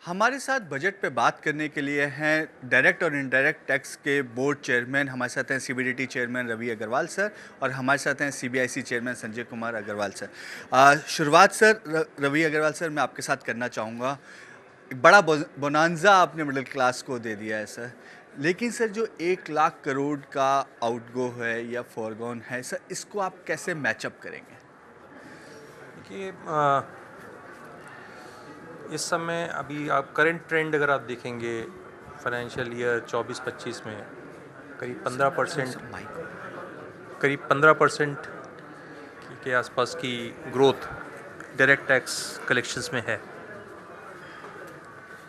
हमारे साथ बजट पे बात करने के लिए हैं डायरेक्ट और इनडायरेक्ट टैक्स के बोर्ड चेयरमैन। हमारे साथ हैं CBDT chairman Ravi Agrawal sir और हमारे साथ हैं CBIC chairman Sanjay Kumar Agrawal sir. शुरुआत सर रवि अग्रवाल सर मैं आपके साथ करना चाहूँगा। एक बड़ा बोनांजा आपने मिडिल क्लास को दे दिया है सर, लेकिन सर जो 1 लाख करोड़ का आउटगो है या फॉरगॉन है सर, इसको आप कैसे मैचअप करेंगे? देखिए, इस समय अभी आप करंट ट्रेंड अगर आप देखेंगे फाइनेंशियल ईयर 24-25 में करीब 15% के आसपास की ग्रोथ डायरेक्ट टैक्स कलेक्शंस में है।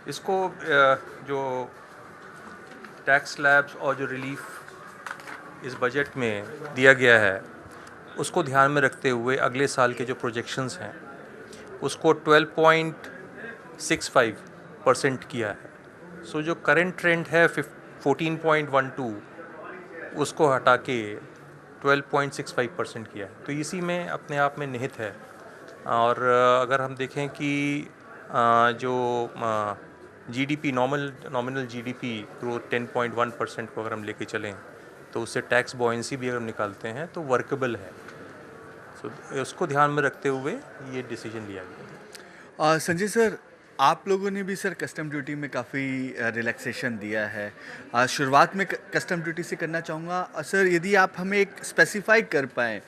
इसको जो टैक्स स्लैब्स और जो रिलीफ इस बजट में दिया गया है उसको ध्यान में रखते हुए अगले साल के जो प्रोजेक्शंस हैं उसको 12.65% किया है। सो जो करंट ट्रेंड है 14.12 उसको हटा के 12.65% किया है, तो इसी में अपने आप में निहित है। और अगर हम देखें कि जो जीडीपी नॉमिनल जीडीपी ग्रोथ 10.1% को अगर हम लेके चलें तो उससे टैक्स बॉयंसी भी अगर हम निकालते हैं तो वर्केबल है। सो उसको ध्यान में रखते हुए ये डिसीजन लिया गया। संजय सर, आप लोगों ने भी सर कस्टम ड्यूटी में काफ़ी रिलैक्सेशन दिया है। शुरुआत में कस्टम ड्यूटी से करना चाहूँगा सर, यदि आप हमें एक स्पेसिफाई कर पाएँ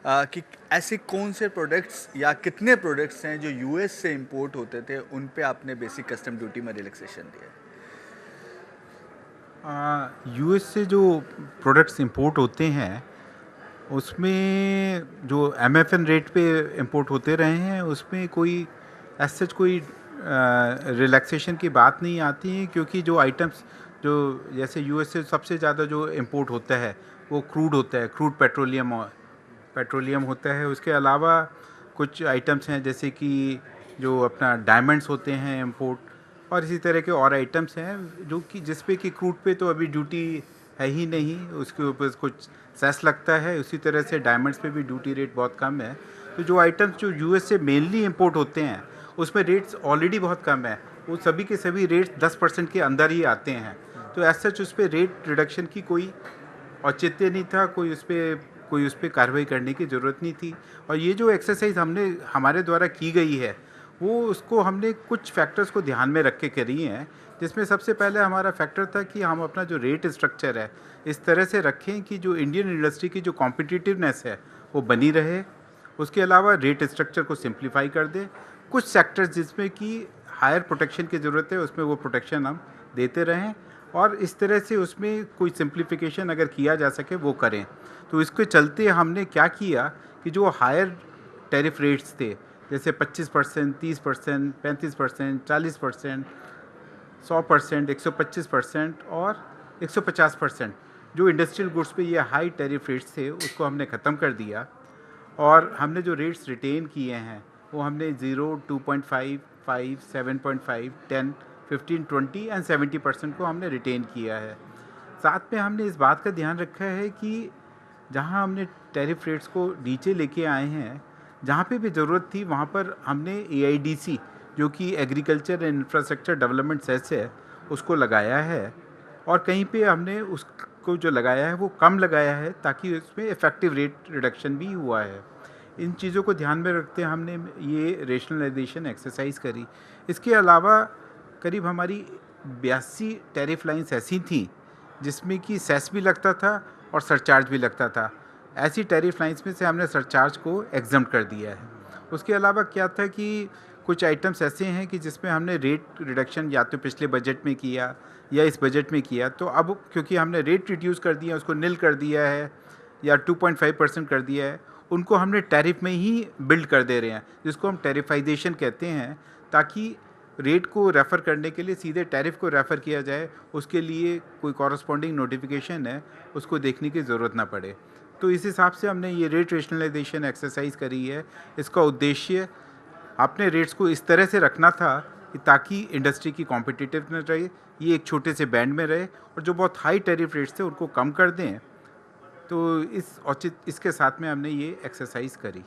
कि ऐसे कौन से प्रोडक्ट्स या कितने प्रोडक्ट्स हैं जो यूएस से इंपोर्ट होते थे, उन पे आपने बेसिक कस्टम ड्यूटी में रिलैक्सेशन दिया है? यूएस से जो प्रोडक्ट्स इंपोर्ट होते हैं उसमें जो एमएफएन रेट पे इंपोर्ट होते रहे हैं उसमें कोई ऐसा कोई रिलैक्सेशन की बात नहीं आती है, क्योंकि जो आइटम्स जो जैसे यूएस से सबसे ज़्यादा जो इंपोर्ट होता है वो क्रूड होता है, क्रूड पेट्रोलियम होता है। उसके अलावा कुछ आइटम्स हैं जैसे कि जो अपना डायमंड्स होते हैं इंपोर्ट, और इसी तरह के और आइटम्स हैं जो कि जिस पे कि क्रूड पे तो अभी ड्यूटी है ही नहीं, उसके ऊपर कुछ सेस लगता है। उसी तरह से डायमंड्स पे भी ड्यूटी रेट बहुत कम है। तो जो आइटम्स जो यूएस से मेनली इंपोर्ट होते हैं उसमें रेट्स ऑलरेडी बहुत कम है, वो सभी के सभी रेट्स 10% के अंदर ही आते हैं। तो एज सच उस पर रेट रिडक्शन की कोई औचित्य नहीं था, कोई उस पर कार्रवाई करने की ज़रूरत नहीं थी। और ये जो एक्सरसाइज हमारे द्वारा की गई है वो उसको हमने कुछ फैक्टर्स को ध्यान में रख के करी हैं, जिसमें सबसे पहले हमारा फैक्टर था कि हम अपना जो रेट स्ट्रक्चर है इस तरह से रखें कि जो इंडियन इंडस्ट्री की जो कॉम्पिटिटिवनेस है वो बनी रहे। उसके अलावा रेट स्ट्रक्चर को सिंप्लीफाई कर दें। कुछ सेक्टर्स जिसमें कि हायर प्रोटेक्शन की ज़रूरत है उसमें वो प्रोटेक्शन हम देते रहें, और इस तरह से उसमें कोई सिंप्लीफिकेशन अगर किया जा सके वो करें। तो इसके चलते हमने क्या किया कि जो हायर टैरिफ रेट्स थे जैसे 25%, 30%, 35%, 40%, 100%, 125% और 150%, जो इंडस्ट्रियल गुड्स पे ये हाई टैरिफ रेट्स थे उसको हमने ख़त्म कर दिया। और हमने जो रेट्स रिटेन किए हैं वो हमने 0, 2.5, 5, 7.5, 10, 15, 20 एंड 70% को हमने रिटेन किया है। साथ में हमने इस बात का ध्यान रखा है कि जहां हमने टैरिफ रेट्स को नीचे लेके आए हैं, जहां पे भी ज़रूरत थी वहां पर हमने एआईडीसी जो कि agriculture and infrastructure development cess है उसको लगाया है, और कहीं पे हमने उसको जो लगाया है वो कम लगाया है ताकि उसमें इफ़ेक्टिव रेट रिडक्शन भी हुआ है। इन चीज़ों को ध्यान में रखते हमने ये रेशनलाइजेशन एक्सरसाइज करी। इसके अलावा करीब हमारी 82 टैरिफ लाइन्स ऐसी थी जिसमें कि सेस भी लगता था और सरचार्ज भी लगता था। ऐसी टैरिफ लाइन्स में से हमने सरचार्ज को एग्जम्प्ट कर दिया है। उसके अलावा क्या था कि कुछ आइटम्स ऐसे हैं कि जिसमें हमने रेट रिडक्शन या तो पिछले बजट में किया या इस बजट में किया, तो अब क्योंकि हमने रेट रिड्यूस कर दिया, उसको नील कर दिया है या 2.5% कर दिया है, उनको हमने टैरिफ में ही बिल्ड कर दे रहे हैं, जिसको हम टैरिफाइजेशन कहते हैं, ताकि रेट को रेफ़र करने के लिए सीधे टैरिफ को रेफ़र किया जाए, उसके लिए कोई कॉरस्पॉन्डिंग नोटिफिकेशन है उसको देखने की ज़रूरत ना पड़े। तो इस हिसाब से हमने ये रेट रेशनलाइजेशन एक्सरसाइज करी है। इसका उद्देश्य अपने रेट्स को इस तरह से रखना था कि ताकि इंडस्ट्री की कॉम्पिटिटिवनेस रहे, ये एक छोटे से बैंड में रहे, और जो बहुत हाई टैरिफ रेट्स थे उनको कम कर दें। तो इसके साथ में हमने ये एक्सरसाइज करी।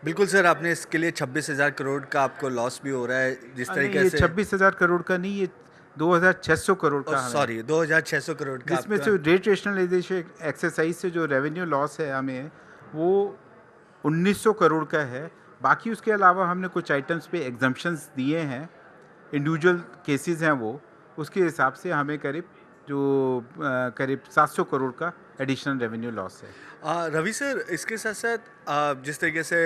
बिल्कुल सर, आपने इसके लिए 26,000 करोड़ का आपको लॉस भी हो रहा है जिस नहीं, तरीके ये से। 26,000 करोड़ का नहीं, ये 2,600 करोड़ का हमें, सॉरी, 2,600 करोड़ का जिसमें आपका। से रेट रेशनलाइजेशन एक्सरसाइज से जो रेवेन्यू लॉस है हमें, वो 1,900 करोड़ का है। बाकी उसके अलावा हमने कुछ आइटम्स पे एग्जम्पशंस दिए हैं, इंडिविजुअल केसेस हैं वो, उसके हिसाब से हमें करीब 700 करोड़ का एडिशनल रेवेन्यू लॉस है। रवि सर, इसके साथ साथ जिस तरीके से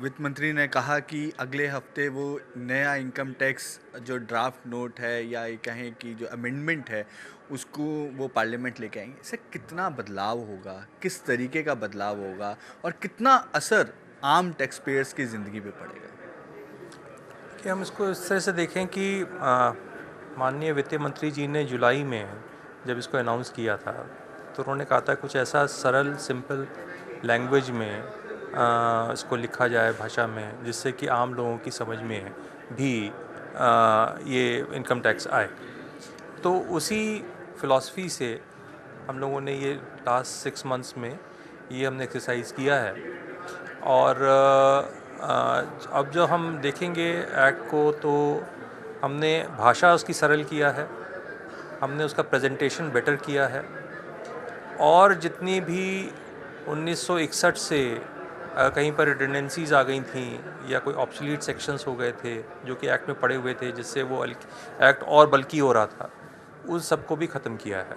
वित्त मंत्री ने कहा कि अगले हफ्ते वो नया इनकम टैक्स जो ड्राफ्ट नोट है या ये कहें कि जो अमेंडमेंट है उसको वो पार्लियामेंट लेके आएंगे, इससे कितना बदलाव होगा, किस तरीके का बदलाव होगा और कितना असर आम टैक्स पेयर्स की ज़िंदगी पे पड़ेगा? कि हम इसको इस तरह से देखें कि माननीय वित्त मंत्री जी ने जुलाई में जब इसको अनाउंस किया था तो उन्होंने कहा था कुछ ऐसा सरल सिंपल लैंग्वेज में इसको लिखा जाए भाषा में, जिससे कि आम लोगों की समझ में भी ये इनकम टैक्स आए। तो उसी फिलॉसफी से हम लोगों ने ये लास्ट 6 मंथ्स में ये हमने एक्सरसाइज किया है। और अब जो हम देखेंगे एक्ट को, तो हमने भाषा उसकी सरल किया है, हमने उसका प्रेजेंटेशन बेटर किया है, और जितनी भी 1961 से कहीं पर रिडंडेंसीज आ गई थी या कोई ऑब्सोलीट सेक्शंस हो गए थे जो कि एक्ट में पड़े हुए थे, जिससे वो एक्ट और बल्कि हो रहा था, उस सबको भी ख़त्म किया है।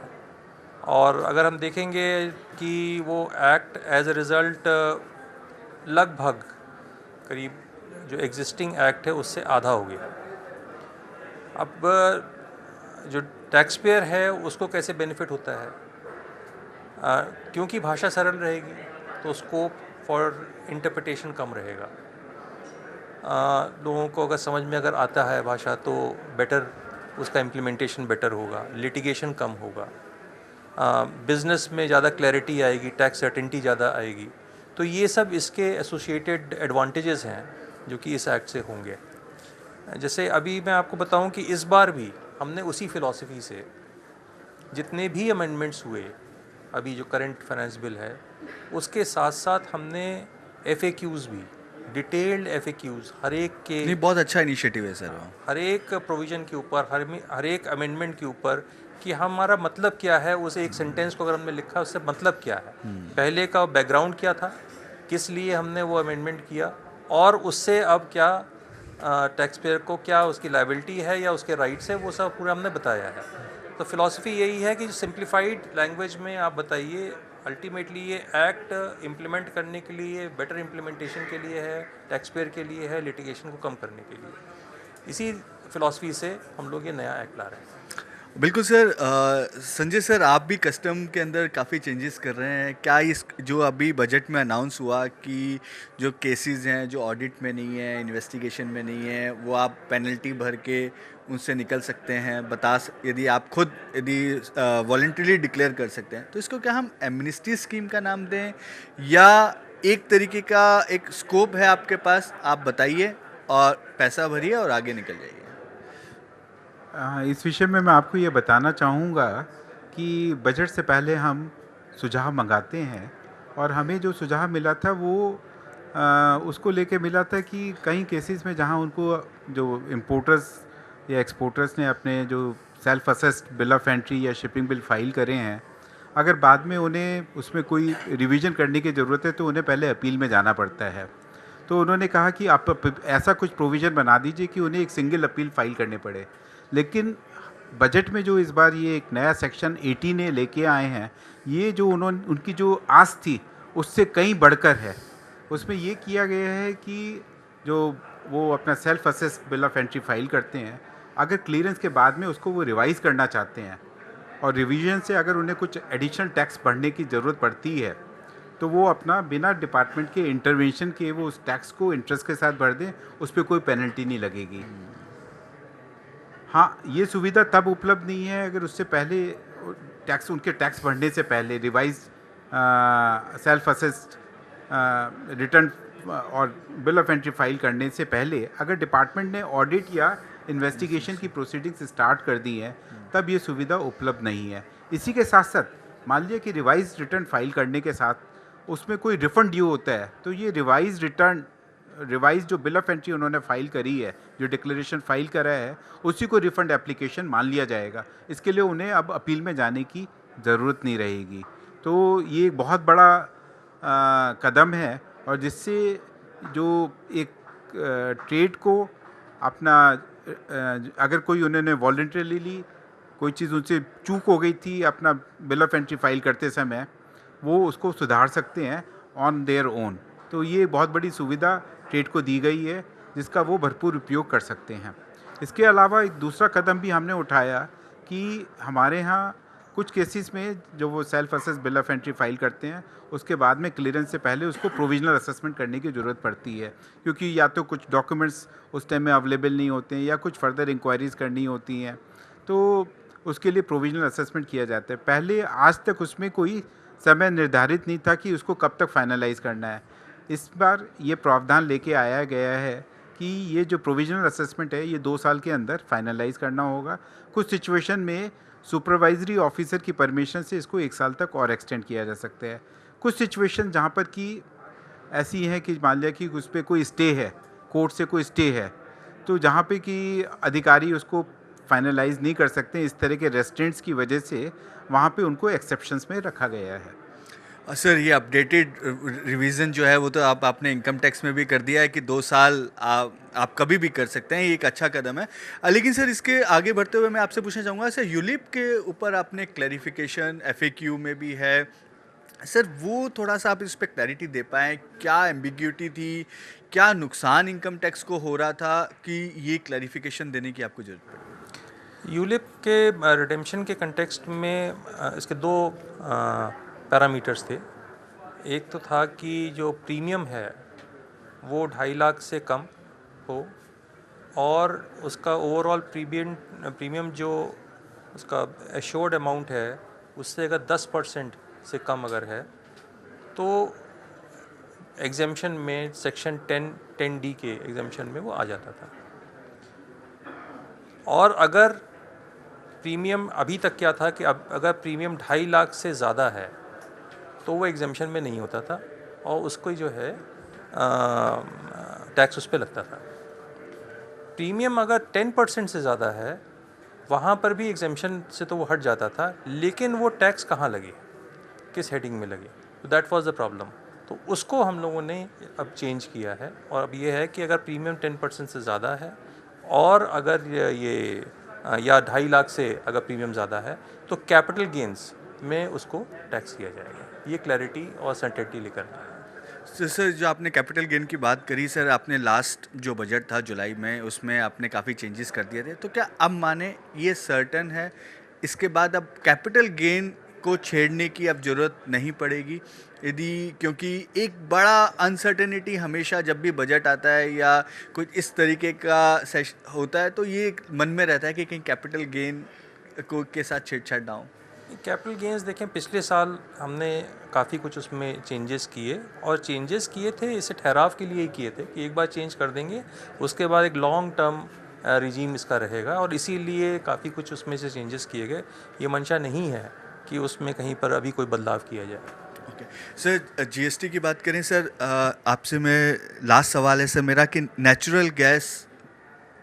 और अगर हम देखेंगे कि वो एक्ट एज ए रिज़ल्ट लगभग करीब जो एग्जिस्टिंग एक्ट है उससे आधा हो गया। अब जो टैक्स पेयर है उसको कैसे बेनिफिट होता है? क्योंकि भाषा सरल रहेगी तो स्कोप फॉर इंटरप्रिटेशन कम रहेगा। लोगों को अगर समझ में अगर आता है भाषा तो बेटर उसका इम्प्लीमेंटेशन बेटर होगा, लिटिगेशन कम होगा, बिज़नेस में ज़्यादा क्लैरिटी आएगी, टैक्स सर्टेनिटी ज़्यादा आएगी। तो ये सब इसके एसोसिएटेड एडवांटेजेस हैं जो कि इस एक्ट से होंगे। जैसे अभी मैं आपको बताऊं कि इस बार भी हमने उसी फिलॉसफी से जितने भी अमेंडमेंट्स हुए, अभी जो करंट फाइनेंस बिल है उसके साथ साथ हमने FAQs भी, डिटेल्ड FAQs हर एक के, नहीं, बहुत अच्छा इनिशिएटिव है सर वो। हर एक प्रोविज़न के ऊपर, हर एक अमेंडमेंट के ऊपर कि हमारा मतलब क्या है, उस एक सेंटेंस को अगर हमने लिखा उससे मतलब क्या है, पहले का बैकग्राउंड क्या था, किस लिए हमने वो अमेंडमेंट किया, और उससे अब क्या टैक्स पेयर को क्या उसकी लायबिलिटी है या उसके राइट्स है, वो सब पूरा हमने बताया है। तो फिलॉसफी यही है कि सिंप्लीफाइड लैंग्वेज में आप बताइए, अल्टीमेटली ये एक्ट इम्प्लीमेंट करने के लिए, बेटर इम्प्लीमेंटेशन के लिए है, टैक्स पेयर के लिए है, लिटिगेशन को कम करने के लिए। इसी फिलॉसफी से हम लोग ये नया एक्ट ला रहे हैं। बिल्कुल सर। संजय सर, आप भी कस्टम के अंदर काफ़ी चेंजेस कर रहे हैं, क्या इस जो अभी बजट में अनाउंस हुआ कि जो केसेस हैं जो ऑडिट में नहीं है, इन्वेस्टिगेशन में नहीं है, वो आप पेनल्टी भर के उनसे निकल सकते हैं, यदि आप खुद यदि वॉलंटरीली डिक्लेयर कर सकते हैं, तो इसको क्या हम एमनेस्टी स्कीम का नाम दें या एक तरीके का एक स्कोप है आपके पास, आप बताइए और पैसा भरिए और आगे निकल जाइए? इस विषय में मैं आपको ये बताना चाहूँगा कि बजट से पहले हम सुझाव मंगाते हैं, और हमें जो सुझाव मिला था वो उसको लेके मिला था कि कई केसेस में जहाँ उनको जो इम्पोर्टर्स या एक्सपोर्टर्स ने अपने जो self assessed bill of entry या शिपिंग बिल फाइल करे हैं, अगर बाद में उन्हें उसमें कोई रिवीजन करने की ज़रूरत है तो उन्हें पहले अपील में जाना पड़ता है। तो उन्होंने कहा कि आप ऐसा कुछ प्रोविज़न बना दीजिए कि उन्हें एक सिंगल अपील फाइल करने पड़े। लेकिन बजट में जो इस बार ये एक नया सेक्शन 80 ने लेके आए हैं, ये जो उनकी जो आस थी उससे कहीं बढ़कर है। उसमें ये किया गया है कि जो वो अपना self assessed bill of entry file करते हैं, अगर क्लियरेंस के बाद में उसको वो रिवाइज़ करना चाहते हैं और रिवीजन से अगर उन्हें कुछ एडिशनल टैक्स भरने की ज़रूरत पड़ती है, तो वो अपना बिना डिपार्टमेंट के इंटरवेंशन के वो उस टैक्स को इंटरेस्ट के साथ भर दें, उस पर कोई पेनल्टी नहीं लगेगी। हाँ, ये सुविधा तब उपलब्ध नहीं है अगर उससे पहले उनके टैक्स भरने से पहले रिवाइज सेल्फ असेस्ड रिटर्न और बिल ऑफ एंट्री फाइल करने से पहले अगर डिपार्टमेंट ने ऑडिट या इन्वेस्टिगेशन की प्रोसीडिंग्स स्टार्ट कर दी है, तब ये सुविधा उपलब्ध नहीं है। इसी के साथ साथ मान लीजिए कि रिवाइज रिटर्न फाइल करने के साथ उसमें कोई रिफंड ड्यू होता है, तो ये रिवाइज रिटर्न रिवाइज जो बिल ऑफ एंट्री उन्होंने फाइल करी है, जो डिक्लेरेशन फाइल करा है, उसी को रिफंड एप्लीकेशन मान लिया जाएगा। इसके लिए उन्हें अब अपील में जाने की ज़रूरत नहीं रहेगी। तो ये एक बहुत बड़ा कदम है, और जिससे जो एक ट्रेड को अपना अगर कोई उन्होंने वॉलंटरीली कोई चीज़ उनसे चूक हो गई थी अपना बिल ऑफ एंट्री फाइल करते समय, वो उसको सुधार सकते हैं ऑन देयर ओन। तो ये बहुत बड़ी सुविधा ट्रेड को दी गई है, जिसका वो भरपूर उपयोग कर सकते हैं। इसके अलावा एक दूसरा कदम भी हमने उठाया कि हमारे यहाँ कुछ केसेस में जो वो self assess bill of entry file करते हैं, उसके बाद में क्लियरेंस से पहले उसको प्रोविजनल असेसमेंट करने की ज़रूरत पड़ती है, क्योंकि या तो कुछ डॉक्यूमेंट्स उस टाइम में अवेलेबल नहीं होते हैं या कुछ फर्दर इंक्वायरीज़ करनी होती हैं, तो उसके लिए प्रोविजनल असेसमेंट किया जाता है। पहले आज तक उसमें कोई समय निर्धारित नहीं था कि उसको कब तक फाइनलाइज़ करना है। इस बार ये प्रावधान लेके आया गया है कि ये जो प्रोविजनल असेसमेंट है, ये 2 साल के अंदर फाइनलाइज़ करना होगा। कुछ सिचुएशन में सुपरवाइजरी ऑफिसर की परमिशन से इसको 1 साल तक और एक्सटेंड किया जा सकता है। कुछ सिचुएशन जहाँ पर कि ऐसी हैं कि मान लिया कि उस पर कोई स्टे है, कोर्ट से कोई स्टे है, तो जहाँ पे कि अधिकारी उसको फाइनलाइज़ नहीं कर सकते, इस तरह के रेस्ट्रेंट्स की वजह से वहाँ पे उनको एक्सेप्शंस में रखा गया है। सर ये अपडेटेड रिवीजन जो है वो तो आपने इनकम टैक्स में भी कर दिया है कि 2 साल आप कभी भी कर सकते हैं, ये एक अच्छा कदम है। लेकिन सर इसके आगे बढ़ते हुए मैं आपसे पूछना चाहूँगा, सर यूलिप के ऊपर आपने क्लैरिफिकेशन FAQ में भी है, सर वो थोड़ा सा आप इस पर क्लैरिटी दे पाएँ, क्या एम्बिग्यूटी थी, क्या नुकसान इनकम टैक्स को हो रहा था कि ये क्लैरिफिकेशन देने की आपको ज़रूरत पड़ी? यूलिप के रिडेम्पशन के कंटेक्स्ट में इसके 2 पैरामीटर्स थे। एक तो था कि जो प्रीमियम है वो 2.5 लाख से कम हो, और उसका ओवरऑल प्रीमियम जो उसका एश्योर्ड अमाउंट है उससे अगर 10% से कम अगर है तो एग्जेम्पशन में सेक्शन 10D के एग्जेम्पशन में वो आ जाता था। और अगर प्रीमियम अभी तक क्या था कि अब अगर प्रीमियम 2.5 लाख से ज़्यादा है तो वो एग्जेम्पशन में नहीं होता था, और उसको जो है टैक्स उस पर लगता था। प्रीमियम अगर 10% से ज़्यादा है वहाँ पर भी एग्जेम्पशन से तो वो हट जाता था, लेकिन वो टैक्स कहाँ लगे, किस हेडिंग में लगे, तो दैट वाज द प्रॉब्लम। तो उसको हम लोगों ने अब चेंज किया है, और अब ये है कि अगर प्रीमियम 10% से ज़्यादा है और अगर ये या 2.5 लाख से अगर प्रीमियम ज़्यादा है तो कैपिटल गेंस में उसको टैक्स किया जाएगा। ये क्लैरिटी और सर्टेनिटी लेकर आया है। सर जो आपने कैपिटल गेन की बात करी, सर आपने लास्ट जो बजट था जुलाई में उसमें आपने काफ़ी चेंजेस कर दिए थे, तो क्या अब माने ये सर्टन है इसके बाद अब कैपिटल गेन को छेड़ने की अब ज़रूरत नहीं पड़ेगी? यदि क्योंकि एक बड़ा अनसर्टेनिटी हमेशा जब भी बजट आता है या कुछ इस तरीके का होता है तो ये मन में रहता है कि कहीं कैपिटल गेन को के साथ छेड़छाड़ ना हो। कैपिटल गेंस देखें, पिछले साल हमने काफ़ी कुछ उसमें चेंजेस किए, और चेंजेस किए थे इसे ठहराव के लिए ही किए थे कि एक बार चेंज कर देंगे उसके बाद एक लॉन्ग टर्म रिजीम इसका रहेगा, और इसीलिए काफ़ी कुछ उसमें से चेंजेस किए गए। ये मंशा नहीं है कि उसमें कहीं पर अभी कोई बदलाव किया जाए। ओके सर, GST की बात करें सर, आपसे मैं लास्ट सवाल है सर मेरा कि नेचुरल गैस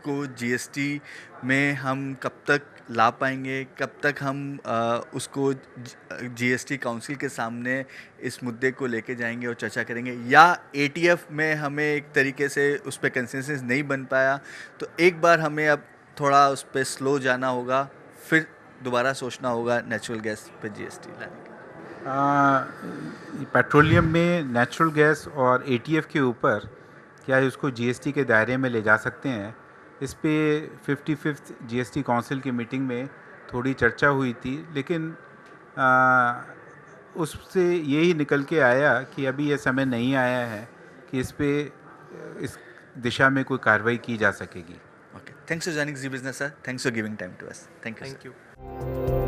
को GST में हम कब तक ला पाएंगे, कब तक हम उसको GST काउंसिल के सामने इस मुद्दे को लेके जाएंगे और चर्चा करेंगे, या ATF में हमें एक तरीके से उस पर कंसेंसस नहीं बन पाया तो एक बार हमें अब थोड़ा उस पर स्लो जाना होगा, फिर दोबारा सोचना होगा नेचुरल गैस पे GST लाने का? पेट्रोलियम में नेचुरल गैस और ATF के ऊपर क्या उसको GST के दायरे में ले जा सकते हैं, इस पे 55th GST काउंसिल की मीटिंग में थोड़ी चर्चा हुई थी, लेकिन उससे यही निकल के आया कि अभी ये समय नहीं आया है कि इस दिशा में कोई कार्रवाई की जा सकेगी। Okay, thanks for joining Zee Business sir, thanks for giving time to us, thank you.